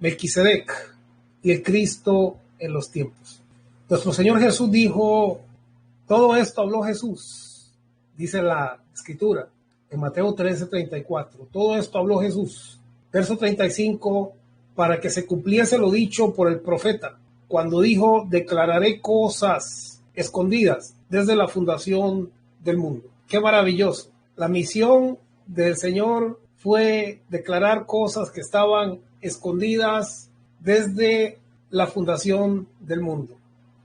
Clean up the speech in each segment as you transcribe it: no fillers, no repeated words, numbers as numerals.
Melquisedec y el Cristo en los tiempos. Nuestro Señor Jesús dijo, todo esto habló Jesús, dice la Escritura en Mateo 13:34. Todo esto habló Jesús. Verso 35, para que se cumpliese lo dicho por el profeta, cuando dijo, declararé cosas escondidas desde la fundación del mundo. Qué maravilloso. La misión del Señor fue declarar cosas que estaban escondidas desde la fundación del mundo.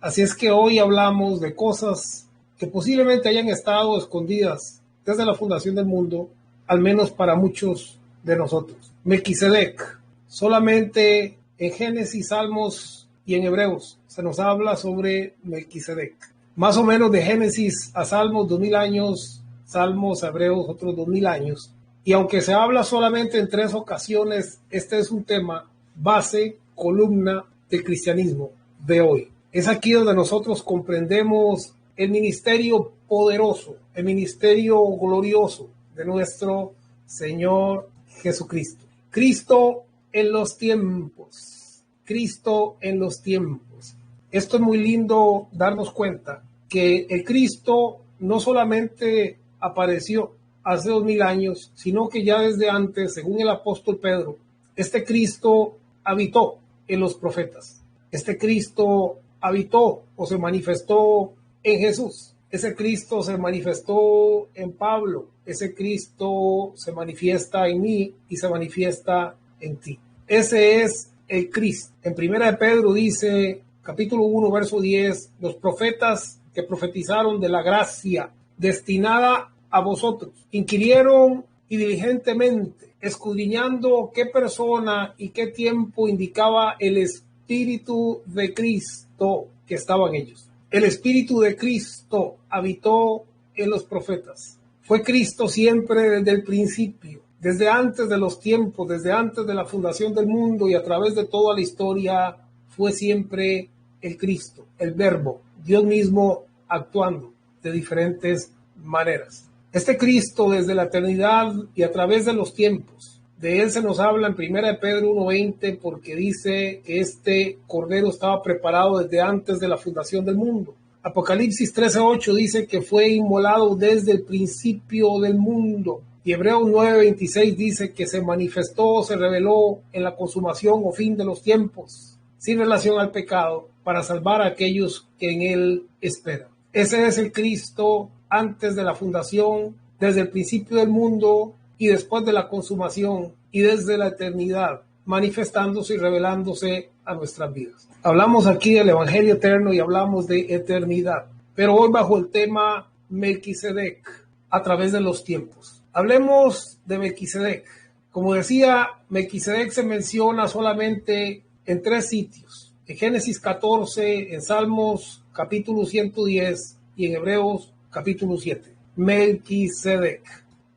Así es que hoy hablamos de cosas que posiblemente hayan estado escondidas desde la fundación del mundo, al menos para muchos de nosotros. Melquisedec, solamente en Génesis, Salmos y en Hebreos se nos habla sobre Melquisedec. Más o menos de Génesis a Salmos 2000 años, Salmos a Hebreos otros 2000 años. Y aunque se habla solamente en 3 ocasiones, este es un tema base, columna del cristianismo de hoy. Es aquí donde nosotros comprendemos el ministerio poderoso, el ministerio glorioso de nuestro Señor Jesucristo. Cristo en los tiempos. Cristo en los tiempos. Esto es muy lindo darnos cuenta que el Cristo no solamente apareció hace 2000 años, sino que ya desde antes, según el apóstol Pedro, este Cristo habitó en los profetas. Este Cristo habitó o se manifestó en Jesús. Ese Cristo se manifestó en Pablo. Ese Cristo se manifiesta en mí y se manifiesta en ti. Ese es el Cristo. En Primera de Pedro dice, capítulo 1, verso 10, los profetas que profetizaron de la gracia destinada a vosotros, inquirieron y diligentemente, escudriñando qué persona y qué tiempo indicaba el Espíritu de Cristo que estaba en ellos. El Espíritu de Cristo habitó en los profetas. Fue Cristo siempre desde el principio, desde antes de los tiempos, desde antes de la fundación del mundo y a través de toda la historia, fue siempre el Cristo, el Verbo, Dios mismo actuando de diferentes maneras. Este Cristo desde la eternidad y a través de los tiempos, de él se nos habla en 1 Pedro 1:20 porque dice que este Cordero estaba preparado desde antes de la fundación del mundo. Apocalipsis 13:8 dice que fue inmolado desde el principio del mundo. Y Hebreos 9:26 dice que se manifestó, se reveló en la consumación o fin de los tiempos, sin relación al pecado, para salvar a aquellos que en él esperan. Ese es el Cristo antes de la fundación, desde el principio del mundo y después de la consumación y desde la eternidad, manifestándose y revelándose a nuestras vidas. Hablamos aquí del Evangelio eterno y hablamos de eternidad, pero hoy bajo el tema Melquisedec, a través de los tiempos. Hablemos de Melquisedec. Como decía, Melquisedec se menciona solamente en 3 sitios. En Génesis 14, en Salmos capítulo 110 y en Hebreos capítulo 7. Melquisedec.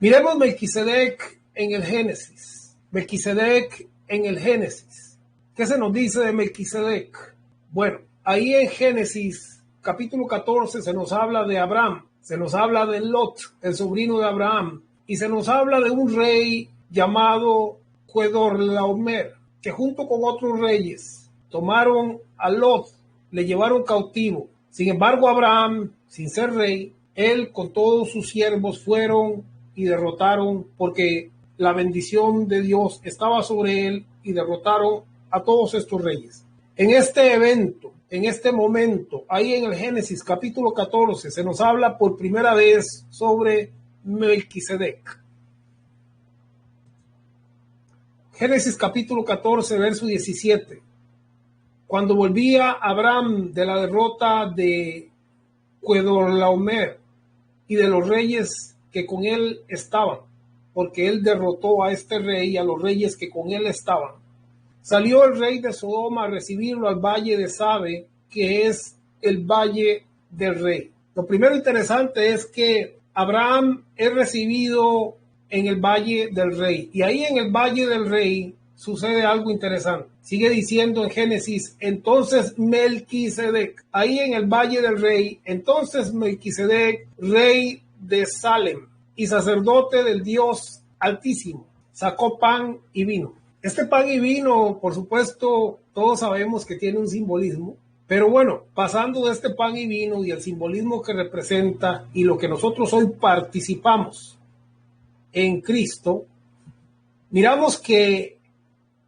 Miremos Melquisedec en el Génesis. Melquisedec en el Génesis. ¿Qué se nos dice de Melquisedec? Bueno, ahí en Génesis capítulo 14 se nos habla de Abraham, se nos habla de Lot, el sobrino de Abraham, y se nos habla de un rey llamado Quedorlaomer, que junto con otros reyes tomaron a Lot, le llevaron cautivo. Sin embargo, Abraham, sin ser rey, él con todos sus siervos fueron y derrotaron, porque la bendición de Dios estaba sobre él, y derrotaron a todos estos reyes. En este evento, en este momento, ahí en el Génesis capítulo 14, se nos habla por primera vez sobre Melquisedec. Génesis capítulo 14, verso 17. Cuando volvía Abraham de la derrota de Quedorlaomer y de los reyes que con él estaban, porque él derrotó a este rey y a los reyes que con él estaban, salió el rey de Sodoma a recibirlo al valle de Sabe, que es el valle del rey. Lo primero interesante es que Abraham es recibido en el valle del rey, y ahí en el valle del rey sucede algo interesante. Sigue diciendo en Génesis, entonces Melquisedec, ahí en el valle del rey, entonces Melquisedec, rey de Salem y sacerdote del Dios Altísimo, sacó pan y vino. Este pan y vino, por supuesto, todos sabemos que tiene un simbolismo, pero bueno, pasando de este pan y vino y el simbolismo que representa y lo que nosotros hoy participamos en Cristo, miramos que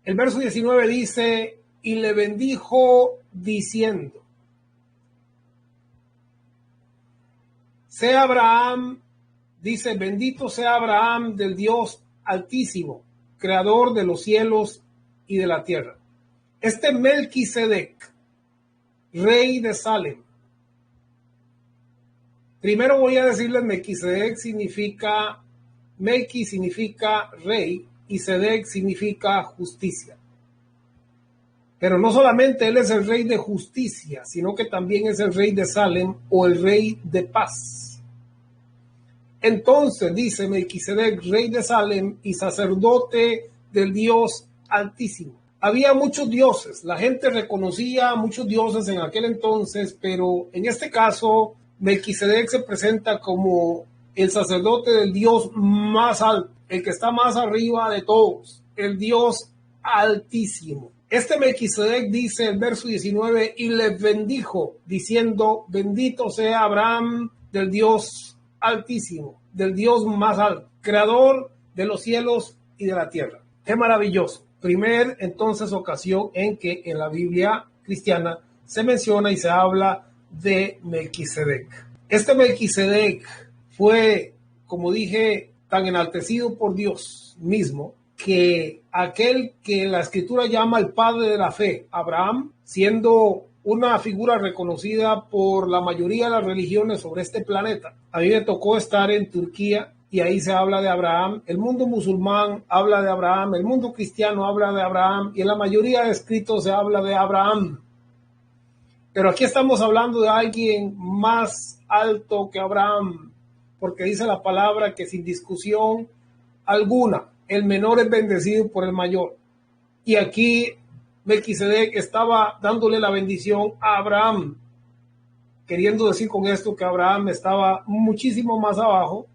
el verso 19 dice, y le bendijo diciendo, sea Abraham, dice, bendito sea Abraham del Dios Altísimo, creador de los cielos y de la tierra. Este Melquisedec, rey de Salem. Primero voy a decirles, Melquisedec significa, Melqui significa rey y Sedec significa justicia. Pero no solamente él es el rey de justicia, sino que también es el rey de Salem o el rey de paz. Entonces dice Melquisedec, rey de Salem y sacerdote del Dios Altísimo. Había muchos dioses, la gente reconocía a muchos dioses en aquel entonces, pero en este caso Melquisedec se presenta como el sacerdote del Dios más alto, el que está más arriba de todos, el Dios Altísimo. Este Melquisedec dice el verso 19, y le bendijo, diciendo, bendito sea Abraham del Dios Altísimo, del Dios más alto, creador de los cielos y de la tierra. ¡Qué maravilloso! Primer, entonces, ocasión en que en la Biblia cristiana se menciona y se habla de Melquisedec. Este Melquisedec fue, como dije, tan enaltecido por Dios mismo, que aquel que la Escritura llama el padre de la fe, Abraham, siendo una figura reconocida por la mayoría de las religiones sobre este planeta. A mí me tocó estar en Turquía y ahí se habla de Abraham. El mundo musulmán habla de Abraham, el mundo cristiano habla de Abraham y en la mayoría de escritos se habla de Abraham. Pero aquí estamos hablando de alguien más alto que Abraham, porque dice la palabra que sin discusión alguna, el menor es bendecido por el mayor. Y aquí Melquisedec estaba dándole la bendición a Abraham, queriendo decir con esto que Abraham estaba muchísimo más abajo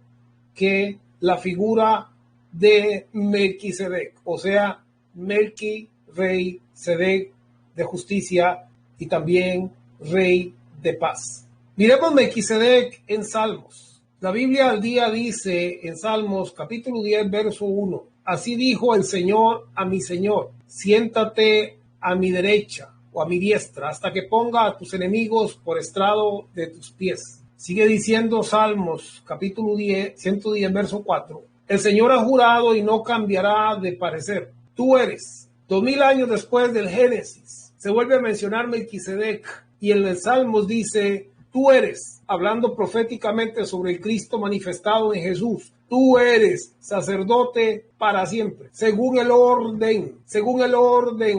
que la figura de Melquisedec, o sea, Melqui, rey, Sedec, de justicia, y también rey de paz. Miremos Melquisedec en Salmos. La Biblia al día dice en Salmos capítulo 10, verso 1, así dijo el Señor a mi Señor, siéntate a mi derecha o a mi diestra hasta que ponga a tus enemigos por estrado de tus pies. Sigue diciendo Salmos capítulo 10, 110, verso 4, el Señor ha jurado y no cambiará de parecer. Tú eres, 2000 años después del Génesis, se vuelve a mencionar Melquisedec y en el Salmos dice, tú eres, hablando proféticamente sobre el Cristo manifestado en Jesús, tú eres sacerdote para siempre, según el orden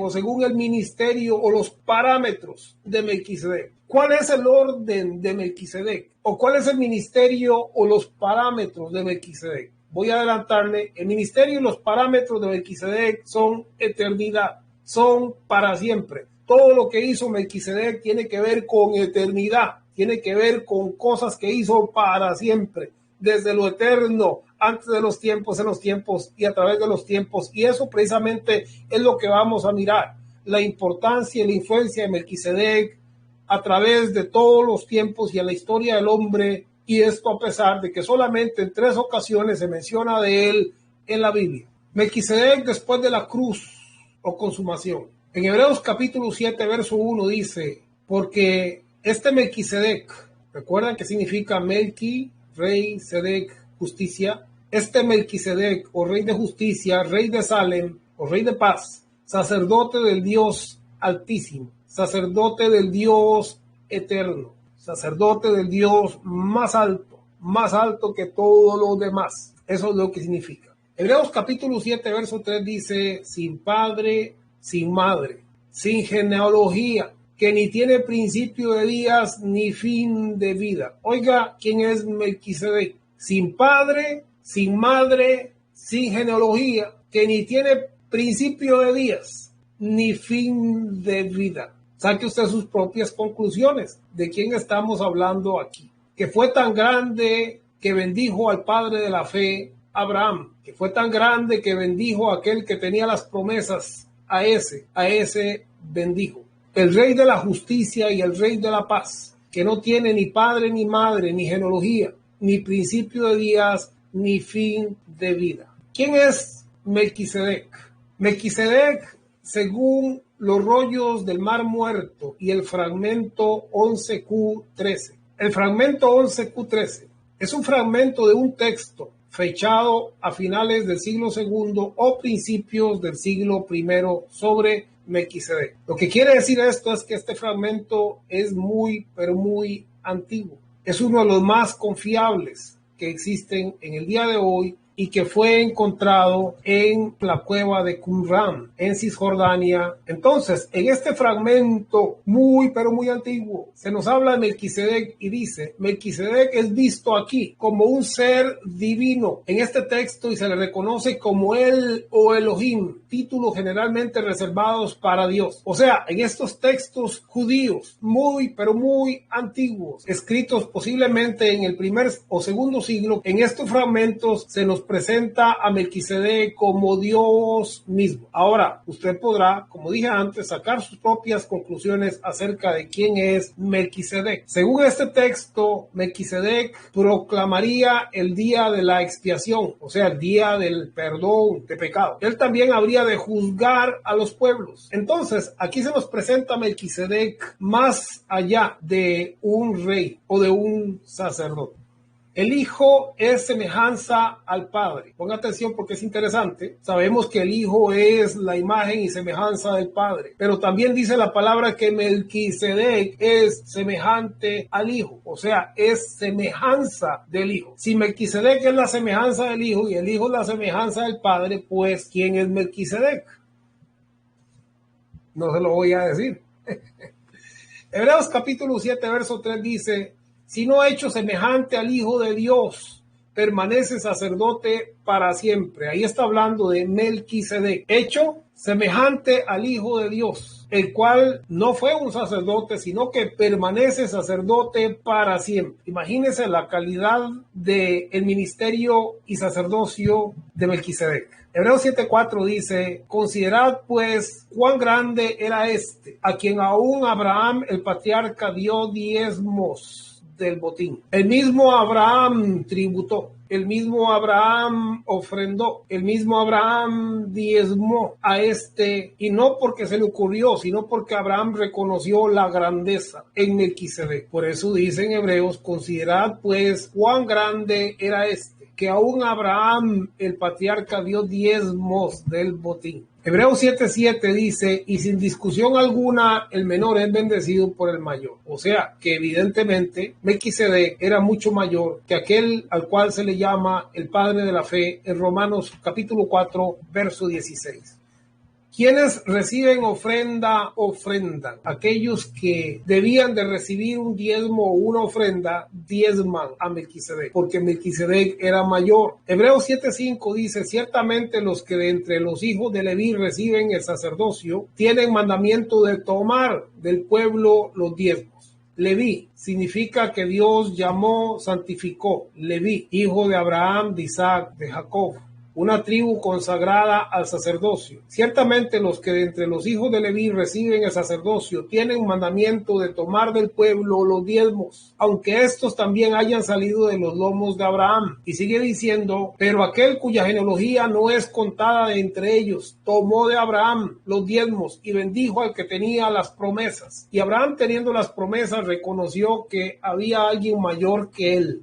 o según el ministerio o los parámetros de Melquisedec. ¿Cuál es el orden de Melquisedec? ¿O cuál es el ministerio o los parámetros de Melquisedec? Voy a adelantarle, el ministerio y los parámetros de Melquisedec son eternidad, son para siempre. Todo lo que hizo Melquisedec tiene que ver con eternidad, tiene que ver con cosas que hizo para siempre, desde lo eterno, antes de los tiempos, en los tiempos y a través de los tiempos. Y eso precisamente es lo que vamos a mirar, la importancia y la influencia de Melquisedec a través de todos los tiempos y en la historia del hombre, y esto a pesar de que solamente en 3 ocasiones se menciona de él en la Biblia. Melquisedec después de la cruz o consumación. En Hebreos capítulo 7, verso 1 dice, porque este Melquisedec, recuerdan que significa Melqui, rey, Sedec, justicia. Este Melquisedec, o rey de justicia, rey de Salem, o rey de paz, sacerdote del Dios Altísimo, sacerdote del Dios Eterno, sacerdote del Dios más alto que todo lo demás. Eso es lo que significa. Hebreos capítulo 7, verso 3 dice, sin padre, sin madre, sin genealogía, que ni tiene principio de días ni fin de vida. Oiga, ¿quién es Melquisedec? Sin padre, sin madre, sin genealogía, que ni tiene principio de días ni fin de vida. Saque usted sus propias conclusiones de quién estamos hablando aquí. Que fue tan grande que bendijo al padre de la fe, Abraham, que fue tan grande que bendijo a aquel que tenía las promesas, a ese bendijo. El rey de la justicia y el rey de la paz, que no tiene ni padre ni madre, ni genealogía, ni principio de días, ni fin de vida. ¿Quién es Melquisedec? Melquisedec, según los rollos del Mar Muerto y el fragmento 11Q13. El fragmento 11Q13 es un fragmento de un texto fechado a finales del siglo II o principios del siglo I sobre Melquisedec. Lo que quiere decir esto es que este fragmento es muy, pero muy antiguo. Es uno de los más confiables que existen en el día de hoy y que fue encontrado en la cueva de Qumran, en Cisjordania. Entonces, en este fragmento muy, pero muy antiguo, se nos habla de Melquisedec y dice, Melquisedec es visto aquí como un ser divino en este texto y se le reconoce como él o Elohim, títulos generalmente reservados para Dios. O sea, en estos textos judíos muy, pero muy antiguos, escritos posiblemente en el primer o segundo siglo, en estos fragmentos se nos presenta a Melquisedec como Dios mismo. Ahora, usted podrá, como dije antes, sacar sus propias conclusiones acerca de quién es Melquisedec. Según este texto, Melquisedec proclamaría el día de la expiación, o sea, el día del perdón de pecado. Él también habría de juzgar a los pueblos. Entonces, aquí se nos presenta Melquisedec más allá de un rey o de un sacerdote. El Hijo es semejanza al Padre. Ponga atención porque es interesante. Sabemos que el Hijo es la imagen y semejanza del Padre. Pero también dice la palabra que Melquisedec es semejante al Hijo. O sea, es semejanza del Hijo. Si Melquisedec es la semejanza del Hijo y el Hijo es la semejanza del Padre, pues ¿quién es Melquisedec? No se lo voy a decir. Hebreos capítulo 7, verso 3 dice, sino hecho semejante al Hijo de Dios, permanece sacerdote para siempre. Ahí está hablando de Melquisedec, hecho semejante al Hijo de Dios, el cual no fue un sacerdote, sino que permanece sacerdote para siempre. Imagínense la calidad del ministerio y sacerdocio de Melquisedec. Hebreos 7:4 dice, considerad pues cuán grande era este, a quien aún Abraham el patriarca dio diezmos del botín. El mismo Abraham tributó, el mismo Abraham ofrendó, el mismo Abraham diezmó a este, y no porque se le ocurrió, sino porque Abraham reconoció la grandeza en Melquisedec. Por eso dice en Hebreos, considerad pues cuán grande era este, que aún Abraham el patriarca dio diezmos del botín. Hebreos 7:7 dice, y sin discusión alguna, el menor es bendecido por el mayor. O sea, que evidentemente Melquisedec era mucho mayor que aquel al cual se le llama el padre de la fe en Romanos capítulo 4, verso 16. ¿Quiénes reciben ofrenda, ofrendan? Aquellos que debían de recibir un diezmo o una ofrenda, diezman a Melquisedec, porque Melquisedec era mayor. Hebreos 7:5 dice, ciertamente los que de entre los hijos de Leví reciben el sacerdocio, tienen mandamiento de tomar del pueblo los diezmos. Leví significa que Dios llamó, santificó. Leví, hijo de Abraham, de Isaac, de Jacob. Una tribu consagrada al sacerdocio. Ciertamente los que de entre los hijos de Leví reciben el sacerdocio tienen mandamiento de tomar del pueblo los diezmos, aunque estos también hayan salido de los lomos de Abraham. Y sigue diciendo, pero aquel cuya genealogía no es contada de entre ellos, tomó de Abraham los diezmos y bendijo al que tenía las promesas. Y Abraham, teniendo las promesas, reconoció que había alguien mayor que él.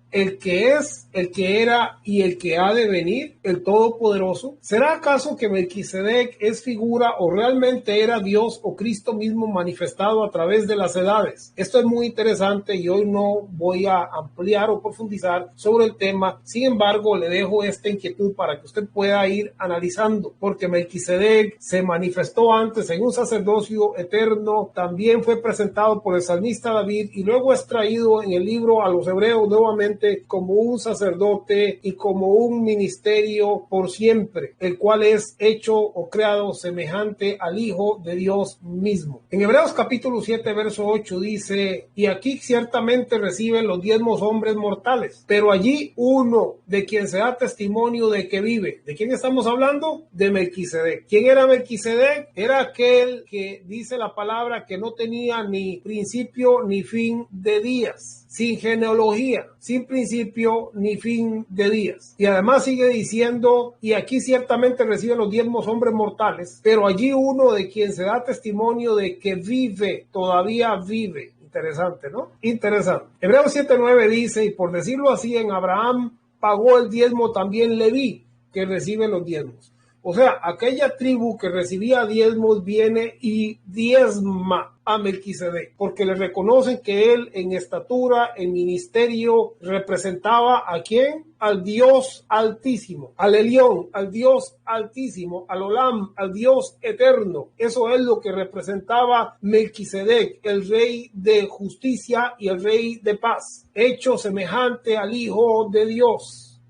El que es, el que era y el que ha de venir, el Todopoderoso. ¿Será acaso que Melquisedec es figura o realmente era Dios o Cristo mismo manifestado a través de las edades? Esto es muy interesante y hoy no voy a ampliar o profundizar sobre el tema. Sin embargo, le dejo esta inquietud para que usted pueda ir analizando, porque Melquisedec se manifestó antes en un sacerdocio eterno, también fue presentado por el salmista David y luego es traído en el libro a los Hebreos nuevamente simplemente como un sacerdote y como un ministerio por siempre, el cual es hecho o creado semejante al Hijo de Dios mismo. En Hebreos capítulo 7, verso 8 dice: y aquí ciertamente reciben los diezmos hombres mortales, pero allí uno de quien se da testimonio de que vive. ¿De quién estamos hablando? De Melquisedec. ¿Quién era Melquisedec? Era aquel que dice la palabra que no tenía ni principio ni fin de días, sin genealogía, sin principio ni fin de días. Y además sigue diciendo: y aquí ciertamente reciben los diezmos hombres mortales, pero allí uno de quien se da testimonio de que vive, todavía vive. Interesante, ¿no? Interesante. Hebreos 7:9 dice: y por decirlo así, en Abraham pagó el diezmo también Leví, que recibe los diezmos. O sea, aquella tribu que recibía diezmos viene y diezma a Melquisedec, porque le reconocen que él en estatura, en ministerio, representaba ¿a quién? Al Dios Altísimo, al Elión, al Dios Altísimo, al Olam, al Dios Eterno. Eso es lo que representaba Melquisedec, el rey de justicia y el rey de paz, hecho semejante al Hijo de Dios.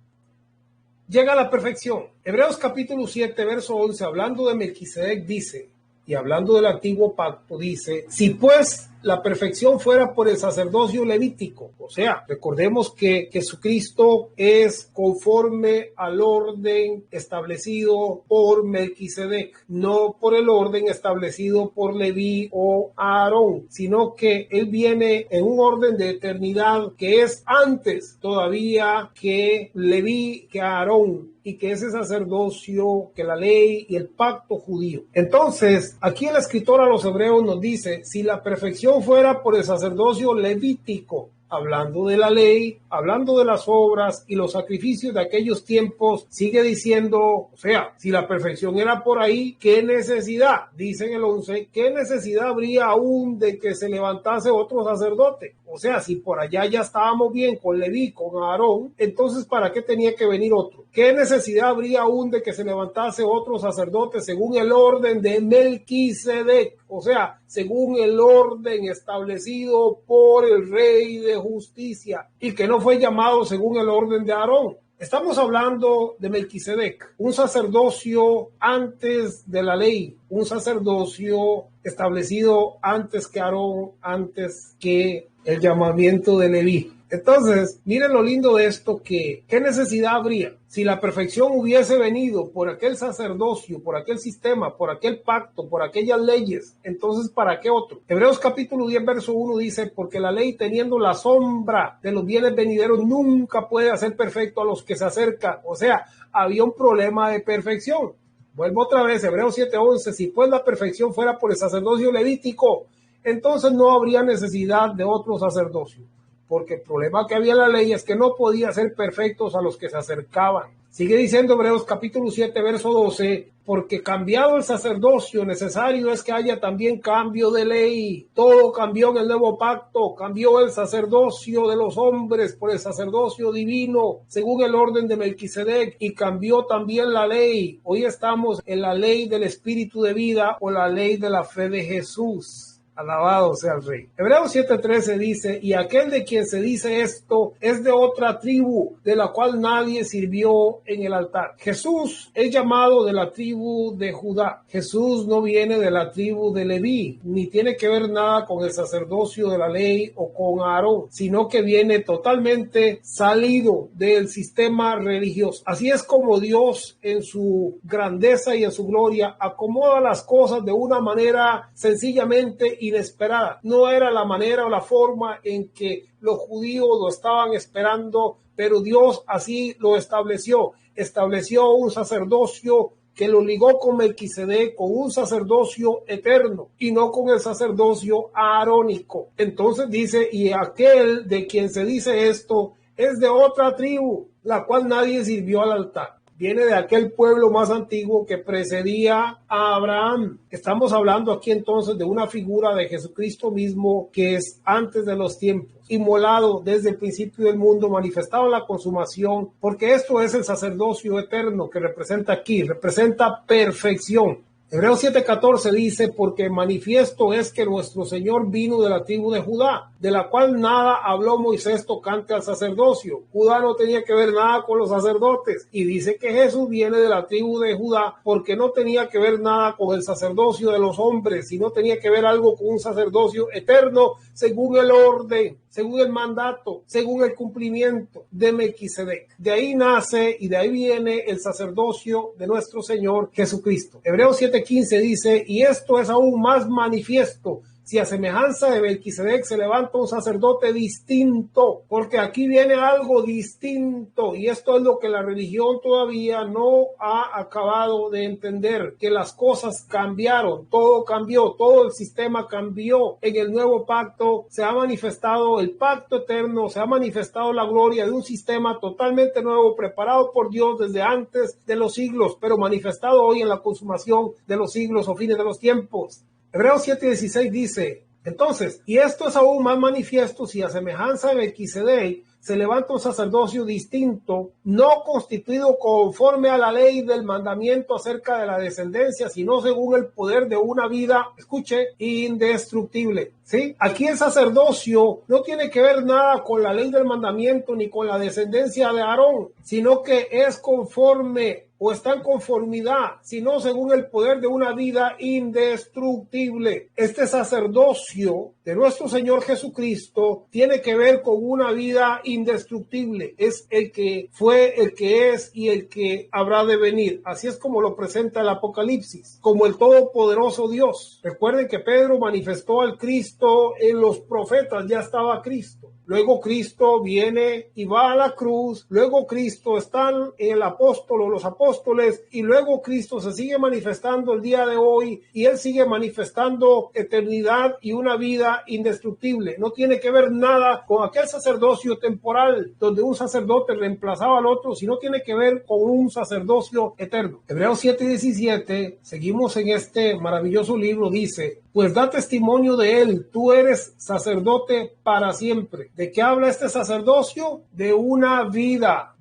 Llega a la perfección. Hebreos capítulo 7, verso 11, hablando de Melquisedec, dice, y hablando del antiguo pacto, dice: si pues la perfección fuera por el sacerdocio levítico, o sea, recordemos que Jesucristo es conforme al orden establecido por Melquisedec, no por el orden establecido por Leví o Aarón, sino que él viene en un orden de eternidad que es antes todavía que Leví, que Aarón, y que ese sacerdocio, que la ley y el pacto judío. Entonces, aquí el escritor a los hebreos nos dice: si la perfección fuera por el sacerdocio levítico, hablando de la ley, hablando de las obras y los sacrificios de aquellos tiempos, sigue diciendo, o sea, si la perfección era por ahí, ¿qué necesidad? Dice en el 11, ¿qué necesidad habría aún de que se levantase otro sacerdote? O sea, si por allá ya estábamos bien con Leví, con Aarón, entonces ¿para qué tenía que venir otro? ¿Qué necesidad habría aún de que se levantase otro sacerdote según el orden de Melquisedec? O sea, según el orden establecido por el rey de justicia, y que no fue llamado según el orden de Aarón. Estamos hablando de Melquisedec, un sacerdocio antes de la ley, un sacerdocio establecido antes que Aarón, antes que el llamamiento de Leví. Entonces, miren lo lindo de esto, que ¿qué necesidad habría? Si la perfección hubiese venido por aquel sacerdocio, por aquel sistema, por aquel pacto, por aquellas leyes, entonces ¿para qué otro? Hebreos capítulo 10, verso 1 dice: porque la ley, teniendo la sombra de los bienes venideros, nunca puede hacer perfecto a los que se acercan. O sea, había un problema de perfección. Vuelvo otra vez, Hebreos 7:11, si pues la perfección fuera por el sacerdocio levítico, entonces no habría necesidad de otro sacerdocio, porque el problema que había en la ley es que no podía ser perfectos a los que se acercaban. Sigue diciendo Hebreos capítulo 7, verso 12, porque cambiado el sacerdocio, necesario es que haya también cambio de ley. Todo cambió en el nuevo pacto, cambió el sacerdocio de los hombres por el sacerdocio divino, según el orden de Melquisedec, y cambió también la ley. Hoy estamos en la ley del espíritu de vida o la ley de la fe de Jesús. Alabado sea el Rey. Hebreos 7:13 dice: y aquel de quien se dice esto es de otra tribu, de la cual nadie sirvió en el altar. Jesús es llamado de la tribu de Judá. Jesús no viene de la tribu de Leví, ni tiene que ver nada con el sacerdocio de la ley o con Aarón, sino que viene totalmente salido del sistema religioso. Así es como Dios, en su grandeza y en su gloria, acomoda las cosas de una manera sencillamente inesperada. No era la manera o la forma en que los judíos lo estaban esperando, pero Dios así lo estableció. Estableció un sacerdocio que lo ligó con Melquisedec, con un sacerdocio eterno y no con el sacerdocio aarónico. Entonces dice: y aquel de quien se dice esto es de otra tribu, la cual nadie sirvió al altar. Viene de aquel pueblo más antiguo que precedía a Abraham. Estamos hablando aquí entonces de una figura de Jesucristo mismo, que es antes de los tiempos, inmolado desde el principio del mundo, manifestado en la consumación, porque esto es el sacerdocio eterno que representa aquí, representa perfección. Hebreos 7:14 dice, porque manifiesto es que nuestro Señor vino de la tribu de Judá, de la cual nada habló Moisés tocante al sacerdocio. Judá no tenía que ver nada con los sacerdotes. Y dice que Jesús viene de la tribu de Judá porque no tenía que ver nada con el sacerdocio de los hombres, sino tenía que ver algo con un sacerdocio eterno según el orden, según el mandato, según el cumplimiento de Melquisedec. De ahí nace y de ahí viene el sacerdocio de nuestro Señor Jesucristo. Hebreos 7:15 dice, y esto es aún más manifiesto, si a semejanza de Melquisedec se levanta un sacerdote distinto, porque aquí viene algo distinto, y esto es lo que la religión todavía no ha acabado de entender, que las cosas cambiaron, todo cambió, todo el sistema cambió. En el nuevo pacto se ha manifestado el pacto eterno, se ha manifestado la gloria de un sistema totalmente nuevo, preparado por Dios desde antes de los siglos, pero manifestado hoy en la consumación de los siglos o fines de los tiempos. Hebreos 7:16 dice, entonces, y esto es aún más manifiesto si a semejanza de Melquisedec se levanta un sacerdocio distinto, no constituido conforme a la ley del mandamiento acerca de la descendencia, sino según el poder de una vida, escuche, indestructible. ¿Sí? Aquí el sacerdocio no tiene que ver nada con la ley del mandamiento ni con la descendencia de Aarón, sino que es conforme o está en conformidad, sino según el poder de una vida indestructible. Este sacerdocio de nuestro Señor Jesucristo tiene que ver con una vida indestructible. Es el que fue, el que es y el que habrá de venir. Así es como lo presenta el Apocalipsis, como el todopoderoso Dios. Recuerden que Pedro manifestó al Cristo en los profetas, ya estaba Cristo. Luego Cristo viene y va a la cruz. Luego Cristo está en el apóstol o los apóstoles. Y luego Cristo se sigue manifestando el día de hoy. Y Él sigue manifestando eternidad y una vida indestructible. No tiene que ver nada con aquel sacerdocio temporal donde un sacerdote reemplazaba al otro, sino tiene que ver con un sacerdocio eterno. Hebreos 7:17, seguimos en este maravilloso libro, dice, pues da testimonio de él, tú eres sacerdote para siempre. ¿De qué habla este sacerdocio? De una vida,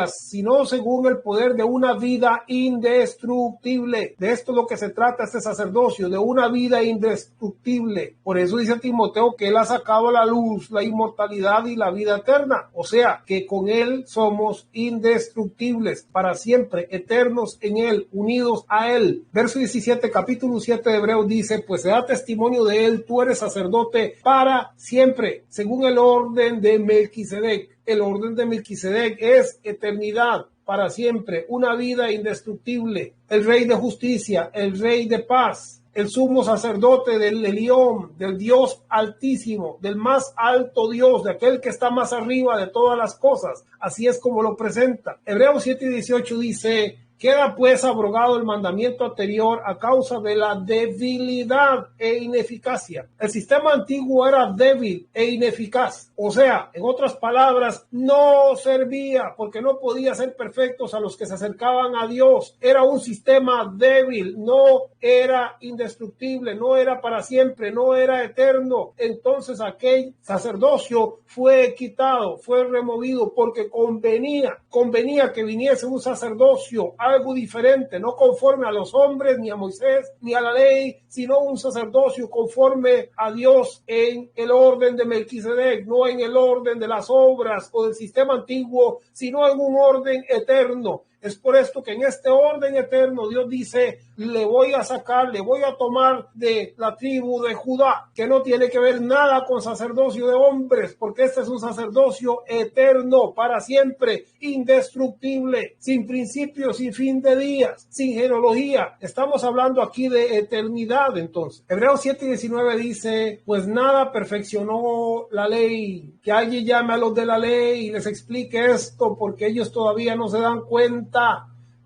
sino según el poder de una vida indestructible. De esto es lo que se trata este sacerdocio, de una vida indestructible. Por eso dice Timoteo que él ha sacado a la luz la inmortalidad y la vida eterna. O sea, que con él somos indestructibles para siempre, eternos en él, unidos a él. Verso 17, capítulo 7 de Hebreos dice, pues se da testimonio de él, tú eres sacerdote para siempre, según el orden de Melquisedec. El orden de Melquisedec es eternidad, para siempre, una vida indestructible, el rey de justicia, el rey de paz, el sumo sacerdote del Elión, del Dios altísimo, del más alto Dios, de aquel que está más arriba de todas las cosas. Así es como lo presenta. Hebreos 7:18 dice, queda pues abrogado el mandamiento anterior a causa de la debilidad e ineficacia. El sistema antiguo era débil e ineficaz. O sea, en otras palabras, no servía porque no podía ser perfectos a los que se acercaban a Dios. Era un sistema débil, no era indestructible, no era para siempre, no era eterno. Entonces aquel sacerdocio fue quitado, fue removido porque convenía que viniese un sacerdocio, algo diferente, no conforme a los hombres, ni a Moisés, ni a la ley, sino un sacerdocio conforme a Dios en el orden de Melquisedec, no en el orden de las obras o del sistema antiguo, sino en un orden eterno. Es por esto que en este orden eterno Dios dice, le voy a sacar, le voy a tomar de la tribu de Judá, que no tiene que ver nada con sacerdocio de hombres, porque este es un sacerdocio eterno, para siempre, indestructible, sin principio, sin fin de días, sin genealogía. Estamos hablando aquí de eternidad entonces. Hebreos 7:19 dice, pues nada perfeccionó la ley. Que alguien llame a los de la ley y les explique esto, porque ellos todavía no se dan cuenta.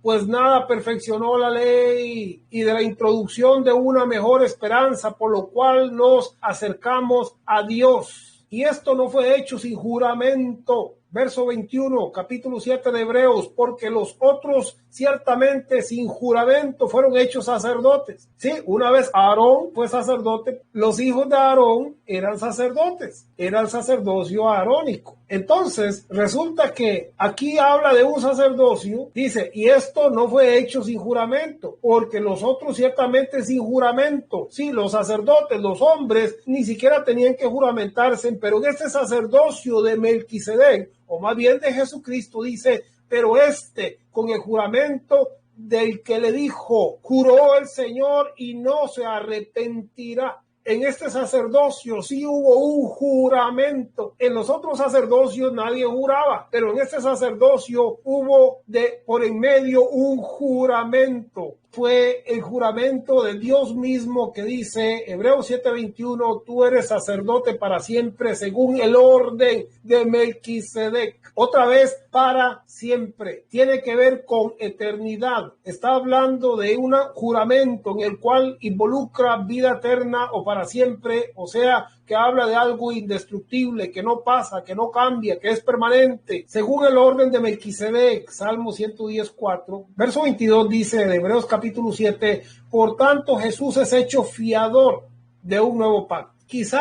Pues nada perfeccionó la ley y de la introducción de una mejor esperanza, por lo cual nos acercamos a Dios. Y esto no fue hecho sin juramento. Verso 21, capítulo 7 de Hebreos, porque los otros ciertamente sin juramento fueron hechos sacerdotes. Sí, una vez Aarón fue sacerdote, los hijos de Aarón eran sacerdotes, era el sacerdocio aarónico. Entonces, resulta que aquí habla de un sacerdocio, dice, y esto no fue hecho sin juramento, porque los otros ciertamente sin juramento. Sí, los sacerdotes, los hombres, ni siquiera tenían que juramentarse, pero en este sacerdocio de Melquisedec, o más bien de Jesucristo, dice, pero con el juramento del que le dijo, juró el Señor y no se arrepentirá. En este sacerdocio sí hubo un juramento. En los otros sacerdocios nadie juraba, pero en este sacerdocio hubo por en medio un juramento. Fue el juramento de Dios mismo que dice, Hebreos 7:21, tú eres sacerdote para siempre según el orden de Melquisedec. Otra vez, para siempre. Tiene que ver con eternidad. Está hablando de un juramento en el cual involucra vida eterna o para siempre, o sea, que habla de algo indestructible, que no pasa, que no cambia, que es permanente, según el orden de Melquisedec. Salmo 110:4. Verso 22 dice de Hebreos capítulo 7, por tanto Jesús es hecho fiador de un nuevo pacto. Quizá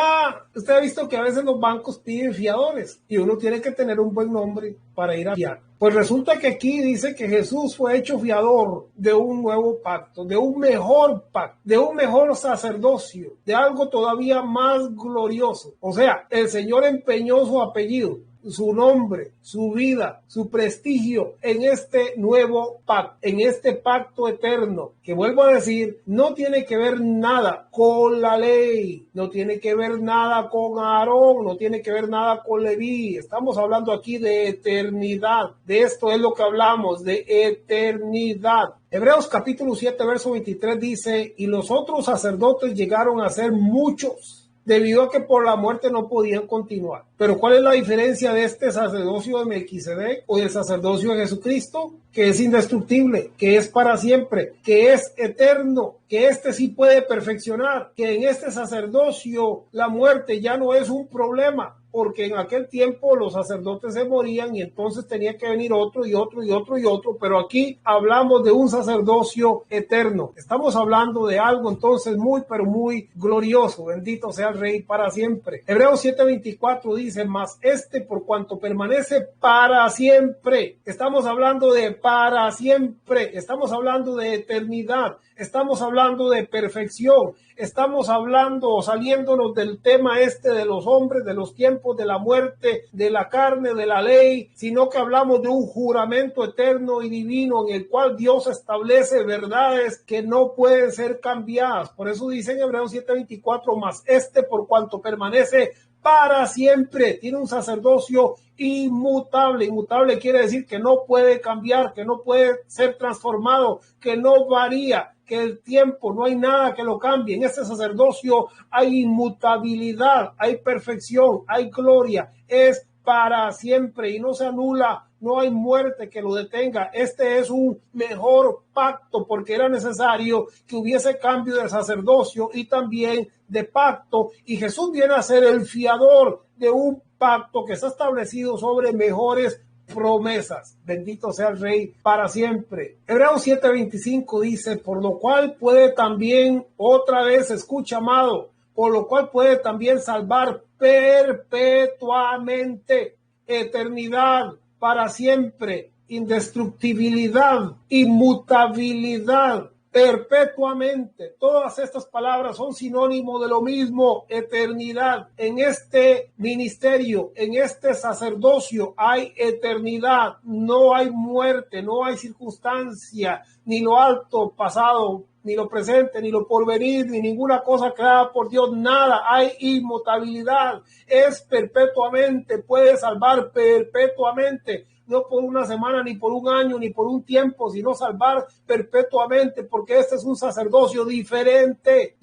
usted ha visto que a veces los bancos piden fiadores y uno tiene que tener un buen nombre para ir a fiar. Pues resulta que aquí dice que Jesús fue hecho fiador de un nuevo pacto, de un mejor pacto, de un mejor sacerdocio, de algo todavía más glorioso. O sea, el Señor empeñó su apellido, su nombre, su vida, su prestigio en este nuevo pacto, en este pacto eterno, que vuelvo a decir, no tiene que ver nada con la ley, no tiene que ver nada con Aarón, no tiene que ver nada con Leví. Estamos hablando aquí de eternidad. De esto es lo que hablamos, de eternidad. Hebreos capítulo 7, verso 23 dice, y los otros sacerdotes llegaron a ser muchos, debido a que por la muerte no podían continuar. Pero ¿cuál es la diferencia de este sacerdocio de Melquisedec o del sacerdocio de Jesucristo? Que es indestructible, que es para siempre, que es eterno, que sí puede perfeccionar, que en este sacerdocio la muerte ya no es un problema, porque en aquel tiempo los sacerdotes se morían y entonces tenía que venir otro y otro y otro y otro, pero aquí hablamos de un sacerdocio eterno. Estamos hablando de algo entonces muy, pero muy glorioso. Bendito sea el Rey para siempre. Hebreos 7:24 dice, mas por cuanto permanece para siempre. Estamos hablando de para siempre. Estamos hablando de eternidad. Estamos hablando de perfección. Estamos hablando, saliéndonos del tema de los hombres, de los tiempos, de la muerte, de la carne, de la ley, sino que hablamos de un juramento eterno y divino en el cual Dios establece verdades que no pueden ser cambiadas. Por eso dice en Hebreos 7:24, mas por cuanto permanece para siempre, tiene un sacerdocio inmutable. Inmutable quiere decir que no puede cambiar, que no puede ser transformado, que no varía, que el tiempo no hay nada que lo cambie. En este sacerdocio hay inmutabilidad, hay perfección, hay gloria, es para siempre y no se anula. No hay muerte que lo detenga. Este es un mejor pacto porque era necesario que hubiese cambio de sacerdocio y también de pacto. Y Jesús viene a ser el fiador de un pacto que está establecido sobre mejores promesas. Bendito sea el Rey para siempre. Hebreos 7:25 dice, por lo cual puede también, otra vez, escucha amado, por lo cual puede también salvar perpetuamente, eternidad, para siempre, indestructibilidad, inmutabilidad, perpetuamente. Todas estas palabras son sinónimo de lo mismo, eternidad. En este ministerio, en este sacerdocio hay eternidad, no hay muerte, no hay circunstancia, ni lo alto, pasado, ni lo presente, ni lo porvenir, ni ninguna cosa creada por Dios, nada, hay inmutabilidad, es perpetuamente, puede salvar perpetuamente, no por una semana, ni por un año, ni por un tiempo, sino salvar perpetuamente, porque este es un sacerdocio diferente,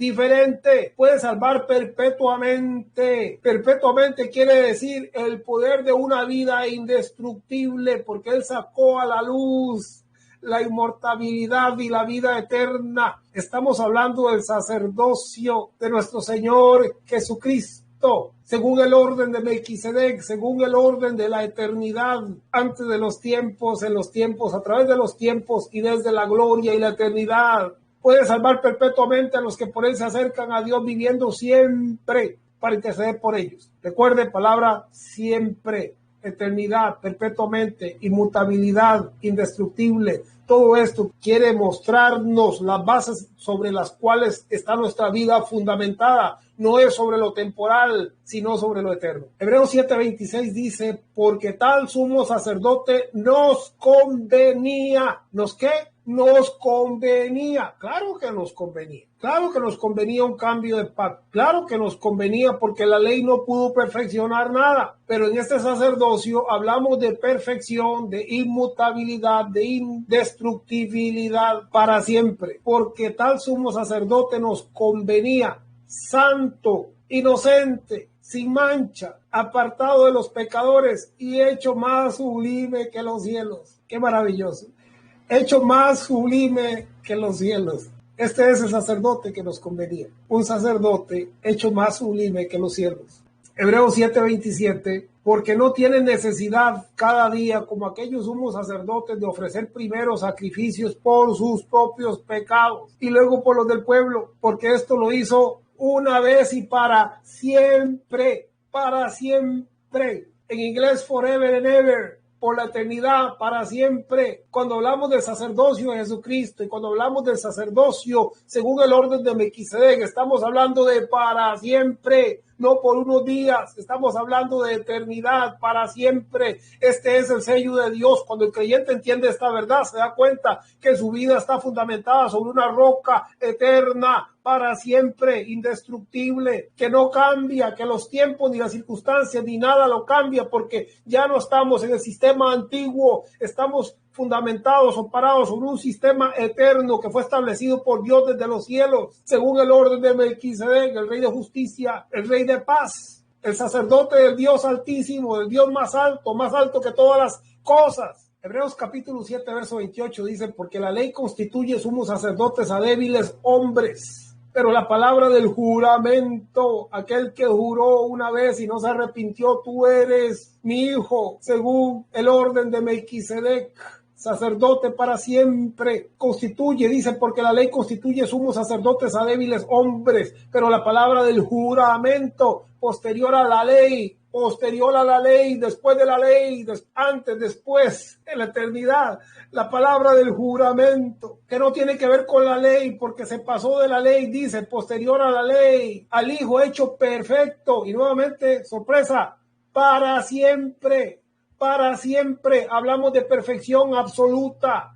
puede salvar perpetuamente. Perpetuamente quiere decir el poder de una vida indestructible, porque Él sacó a la luz la inmortalidad y la vida eterna. Estamos hablando del sacerdocio de nuestro Señor Jesucristo, según el orden de Melquisedec, según el orden de la eternidad, antes de los tiempos, en los tiempos, a través de los tiempos y desde la gloria y la eternidad. Puede salvar perpetuamente a los que por Él se acercan a Dios, viviendo siempre para interceder por ellos. Recuerde, palabra siempre. eternidad, perpetuamente, inmutabilidad, indestructible. Todo esto quiere mostrarnos las bases sobre las cuales está nuestra vida fundamentada. No es sobre lo temporal, sino sobre lo eterno. Hebreos 7:26 dice, porque tal sumo sacerdote nos convenía. ¿Nos qué? Nos convenía. Claro que nos convenía. Claro que nos convenía un cambio de pacto. Claro que nos convenía porque la ley no pudo perfeccionar nada. Pero en este sacerdocio hablamos de perfección, de inmutabilidad, de indestructibilidad para siempre. Porque tal sumo sacerdote nos convenía. Santo, inocente, sin mancha, apartado de los pecadores y hecho más sublime que los cielos. Qué maravilloso. Hecho más sublime que los cielos. Este es el sacerdote que nos convenía. Un sacerdote hecho más sublime que los cielos. Hebreos 7:27, porque no tienen necesidad cada día como aquellos sumos sacerdotes de ofrecer primero sacrificios por sus propios pecados y luego por los del pueblo, porque esto lo hizo una vez y para siempre, para siempre. En inglés, forever and ever, por la eternidad, para siempre. Cuando hablamos del sacerdocio de Jesucristo y cuando hablamos del sacerdocio según el orden de Melquisedec, estamos hablando de para siempre, no por unos días, estamos hablando de eternidad, para siempre. Este es el sello de Dios. Cuando el creyente entiende esta verdad, se da cuenta que su vida está fundamentada sobre una roca eterna, para siempre, indestructible, que no cambia, que los tiempos ni las circunstancias ni nada lo cambia, porque ya no estamos en el sistema antiguo, estamos fundamentados o parados sobre un sistema eterno que fue establecido por Dios desde los cielos, según el orden de Melquisedec, el rey de justicia, el rey de paz, el sacerdote del Dios altísimo, del Dios más alto que todas las cosas. Hebreos capítulo 7, verso 28 dice, porque la ley constituye sumos sacerdotes a débiles hombres. Pero la palabra del juramento, aquel que juró una vez y no se arrepintió, tú eres mi hijo, según el orden de Melquisedec, sacerdote para siempre, constituye, dice, porque la ley constituye sumos sacerdotes a débiles hombres, pero la palabra del juramento, posterior a la ley, después de la ley, antes, después, en la eternidad, la palabra del juramento, que no tiene que ver con la ley, porque se pasó de la ley, dice, posterior a la ley, al Hijo hecho perfecto, y nuevamente, sorpresa, para siempre, hablamos de perfección absoluta.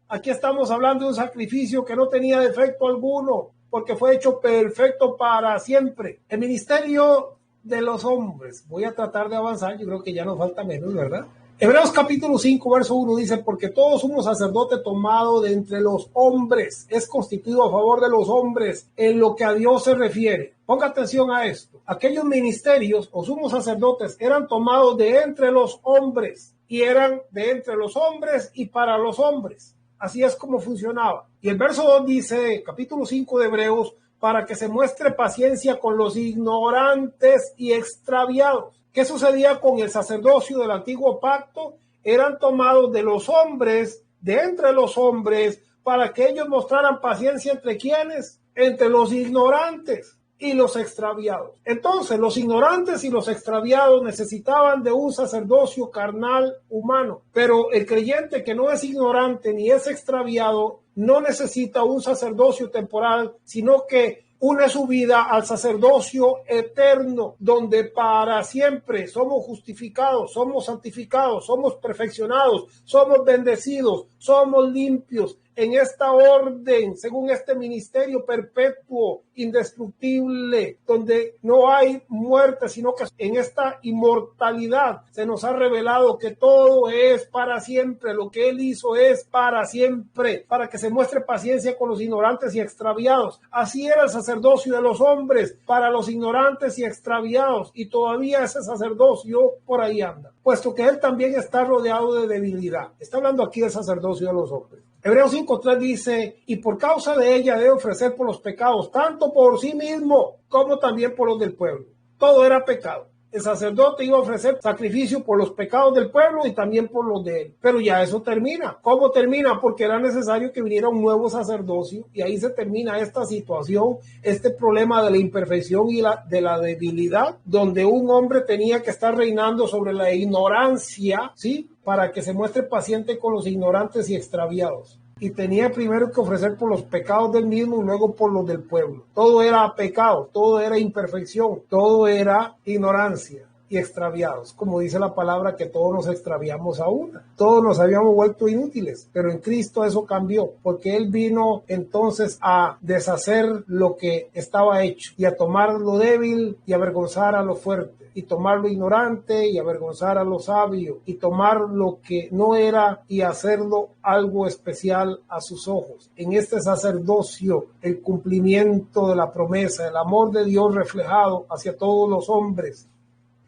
Aquí estamos hablando de un sacrificio que no tenía defecto alguno, porque fue hecho perfecto para siempre. El ministerio de los hombres. Voy a tratar de avanzar, yo creo que ya nos falta menos, ¿verdad? Hebreos capítulo 5, verso 1 dice, porque todos somos sacerdote tomado de entre los hombres, es constituido a favor de los hombres en lo que a Dios se refiere. Ponga atención a esto. Aquellos ministerios o sumos sacerdotes eran tomados de entre los hombres y eran de entre los hombres y para los hombres. Así es como funcionaba. Y el verso 2 dice, capítulo 5 de Hebreos, para que se muestre paciencia con los ignorantes y extraviados. ¿Qué sucedía con el sacerdocio del antiguo pacto? Eran tomados de los hombres, de entre los hombres, para que ellos mostraran paciencia entre quienes, entre los ignorantes y los extraviados. Entonces, los ignorantes y los extraviados necesitaban de un sacerdocio carnal humano, pero el creyente que no es ignorante ni es extraviado no necesita un sacerdocio temporal, sino que une su vida al sacerdocio eterno, donde para siempre somos justificados, somos santificados, somos perfeccionados, somos bendecidos, somos limpios en esta orden, según este ministerio perpetuo, indestructible, donde no hay muerte, sino que en esta inmortalidad se nos ha revelado que todo es para siempre, lo que Él hizo es para siempre, para que se muestre paciencia con los ignorantes y extraviados. Así era el sacerdocio de los hombres para los ignorantes y extraviados, y todavía ese sacerdocio por ahí anda, puesto que Él también está rodeado de debilidad. Está hablando aquí del sacerdocio de los hombres. Hebreos 5:3 dice, y por causa de ella debe ofrecer por los pecados, tanto por sí mismo como también por los del pueblo. Todo era pecado. el sacerdote iba a ofrecer sacrificio por los pecados del pueblo y también por los de él. Pero ya eso termina. ¿Cómo termina? Porque era necesario que viniera un nuevo sacerdocio y ahí se termina esta situación, este problema de la imperfección y de la debilidad, donde un hombre tenía que estar reinando sobre la ignorancia, ¿sí? Para que se muestre paciente con los ignorantes y extraviados. Y tenía primero que ofrecer por los pecados del mismo y luego por los del pueblo. Todo era pecado, todo era imperfección, todo era ignorancia y extraviados. Como dice la palabra, que todos nos extraviamos a una. Todos nos habíamos vuelto inútiles, pero en Cristo eso cambió, porque Él vino entonces a deshacer lo que estaba hecho y a tomar lo débil y avergonzar a lo fuerte, y tomar lo ignorante y avergonzar a lo sabio, y tomar lo que no era y hacerlo algo especial a sus ojos. En este sacerdocio, el cumplimiento de la promesa, el amor de Dios reflejado hacia todos los hombres.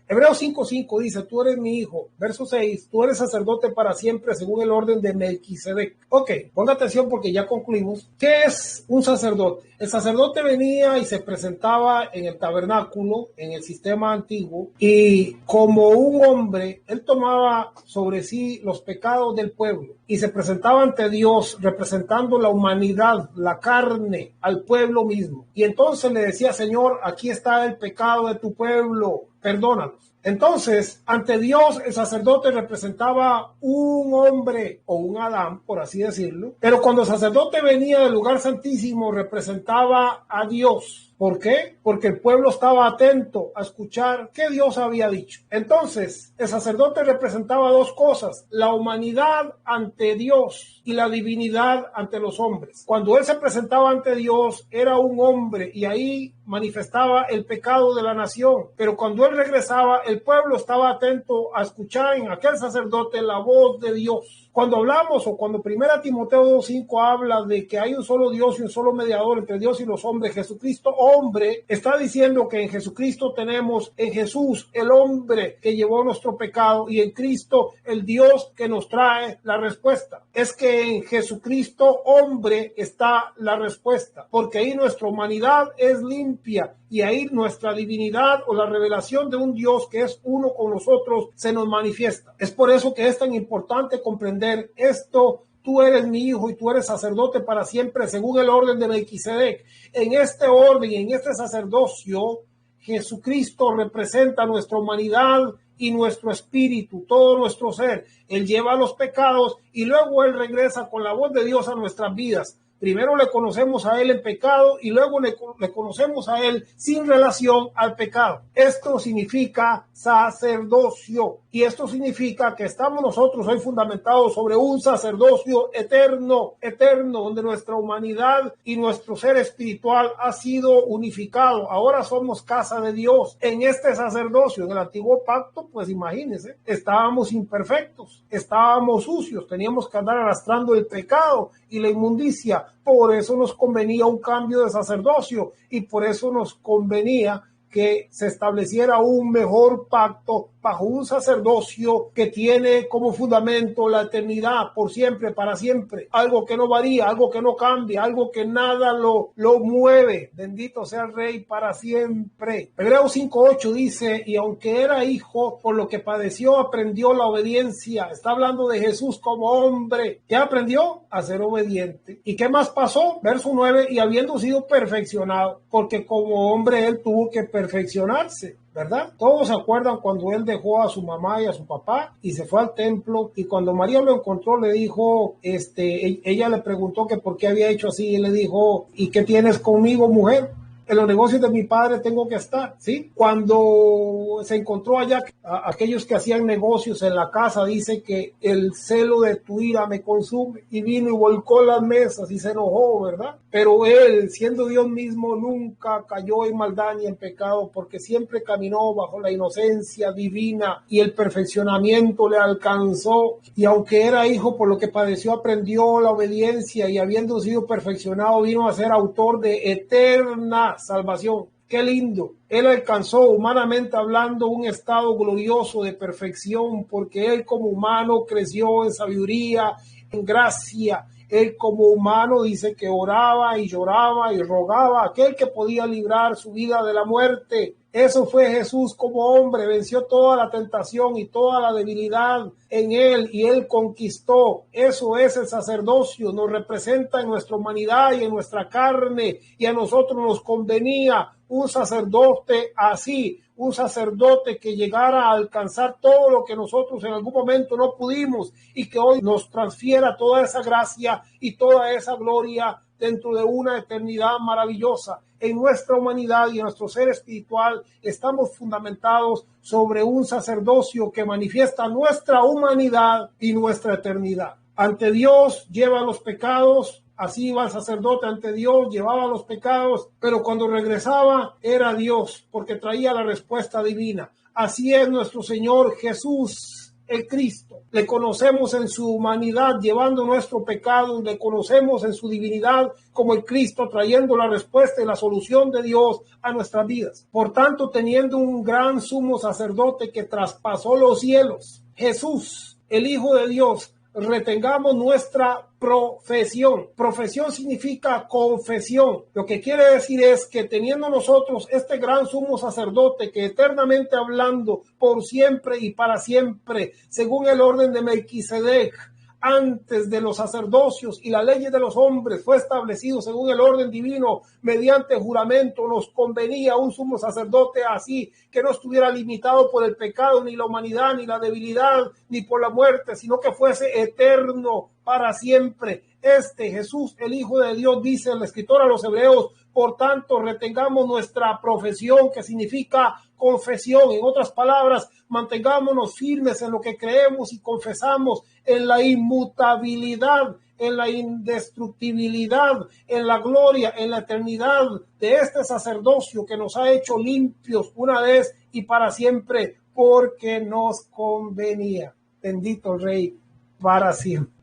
Hebreos 5:5 dice, tú eres mi hijo. Verso 6, tú eres sacerdote para siempre según el orden de Melquisedec. Ok, ponga atención porque ya concluimos. ¿Qué es un sacerdote? El sacerdote venía y se presentaba en el tabernáculo, en el sistema antiguo, y como un hombre, él tomaba sobre sí los pecados del pueblo y se presentaba ante Dios representando la humanidad, la carne, al pueblo mismo. Y entonces le decía, Señor, aquí está el pecado de tu pueblo, perdónalos. Entonces, ante Dios, el sacerdote representaba un hombre o un Adán, por así decirlo. Pero cuando el sacerdote venía del lugar santísimo, representaba a Dios. ¿Por qué? Porque el pueblo estaba atento a escuchar qué Dios había dicho. Entonces, el sacerdote representaba dos cosas: la humanidad ante Dios y la divinidad ante los hombres. Cuando él se presentaba ante Dios, era un hombre y ahí manifestaba el pecado de la nación. Pero cuando él regresaba, el pueblo estaba atento a escuchar en aquel sacerdote la voz de Dios. Cuando hablamos o cuando 1 Timoteo 2:5 habla de que hay un solo Dios y un solo mediador entre Dios y los hombres, Jesucristo hombre, está diciendo que en Jesucristo tenemos, en Jesús el hombre que llevó nuestro pecado y en Cristo el Dios que nos trae la respuesta. Es que en Jesucristo hombre está la respuesta, porque ahí nuestra humanidad es limpia y ahí nuestra divinidad o la revelación de un Dios que es uno con nosotros se nos manifiesta. Es por eso que es tan importante comprender esto. Tú eres mi hijo y tú eres sacerdote para siempre según el orden de Melquisedec. En este orden y en este sacerdocio, Jesucristo representa nuestra humanidad y nuestro espíritu, todo nuestro ser. Él lleva los pecados y luego Él regresa con la voz de Dios a nuestras vidas. Primero le conocemos a Él en pecado y luego le conocemos a Él sin relación al pecado. Esto significa sacerdocio y esto significa que estamos nosotros hoy fundamentados sobre un sacerdocio eterno, donde nuestra humanidad y nuestro ser espiritual ha sido unificado. Ahora somos casa de Dios. En este sacerdocio, en el antiguo pacto, pues imagínense, estábamos imperfectos, estábamos sucios, teníamos que andar arrastrando el pecado y la inmundicia. Por eso nos convenía un cambio de sacerdocio y por eso nos convenía que se estableciera un mejor pacto bajo un sacerdocio que tiene como fundamento la eternidad por siempre, para siempre, algo que no varía, algo que no cambia, algo que nada lo mueve. Bendito sea el Rey para siempre. Hebreos 5:8 dice, y aunque era hijo, por lo que padeció, aprendió la obediencia. Está hablando de Jesús como hombre. ¿Qué aprendió? A ser obediente. ¿Y qué más pasó? Verso 9, y habiendo sido perfeccionado, porque como hombre él tuvo que perfeccionarse, ¿verdad? Todos se acuerdan cuando él dejó a su mamá y a su papá y se fue al templo, y cuando María lo encontró le dijo, ella le preguntó que por qué había hecho así, y le dijo, ¿y qué tienes conmigo, mujer? En los negocios de mi padre tengo que estar, ¿sí? Cuando se encontró allá a aquellos que hacían negocios en la casa, dice que el celo de tu ira me consume, y vino y volcó las mesas y se enojó, ¿verdad? Pero él, siendo Dios mismo, nunca cayó en maldad ni en pecado, porque siempre caminó bajo la inocencia divina y el perfeccionamiento le alcanzó. Y aunque era hijo, por lo que padeció, aprendió la obediencia, y habiendo sido perfeccionado, vino a ser autor de eterna salvación. Qué lindo. Él alcanzó, humanamente hablando, un estado glorioso de perfección, porque él como humano creció en sabiduría, en gracia, Él como humano dice que oraba y lloraba y rogaba a aquel que podía librar su vida de la muerte. Eso fue Jesús como hombre, venció toda la tentación y toda la debilidad en él y él conquistó. Eso es el sacerdocio, nos representa en nuestra humanidad y en nuestra carne, y a nosotros nos convenía un sacerdote así, un sacerdote que llegara a alcanzar todo lo que nosotros en algún momento no pudimos y que hoy nos transfiera toda esa gracia y toda esa gloria dentro de una eternidad maravillosa. En nuestra humanidad y en nuestro ser espiritual estamos fundamentados sobre un sacerdocio que manifiesta nuestra humanidad y nuestra eternidad. Ante Dios lleva los pecados, así iba el sacerdote ante Dios, llevaba los pecados, pero cuando regresaba era Dios, porque traía la respuesta divina. Así es nuestro Señor Jesús, el Cristo. Le conocemos en su humanidad llevando nuestro pecado, le conocemos en su divinidad como el Cristo trayendo la respuesta y la solución de Dios a nuestras vidas. Por tanto, teniendo un gran sumo sacerdote que traspasó los cielos, Jesús, el Hijo de Dios, retengamos nuestra profesión. Profesión significa confesión. Lo que quiere decir es que teniendo nosotros este gran sumo sacerdote que eternamente hablando por siempre y para siempre, según el orden de Melquisedec, antes de los sacerdocios y la ley de los hombres fue establecido según el orden divino mediante juramento, nos convenía un sumo sacerdote así, que no estuviera limitado por el pecado, ni la humanidad, ni la debilidad, ni por la muerte, sino que fuese eterno para siempre. Este Jesús, el Hijo de Dios, dice el escritor a los Hebreos, por tanto, retengamos nuestra profesión, que significa confesión. En otras palabras, mantengámonos firmes en lo que creemos y confesamos, en la inmutabilidad, en la indestructibilidad, en la gloria, en la eternidad de este sacerdocio que nos ha hecho limpios una vez y para siempre, porque nos convenía. Bendito Rey, para siempre.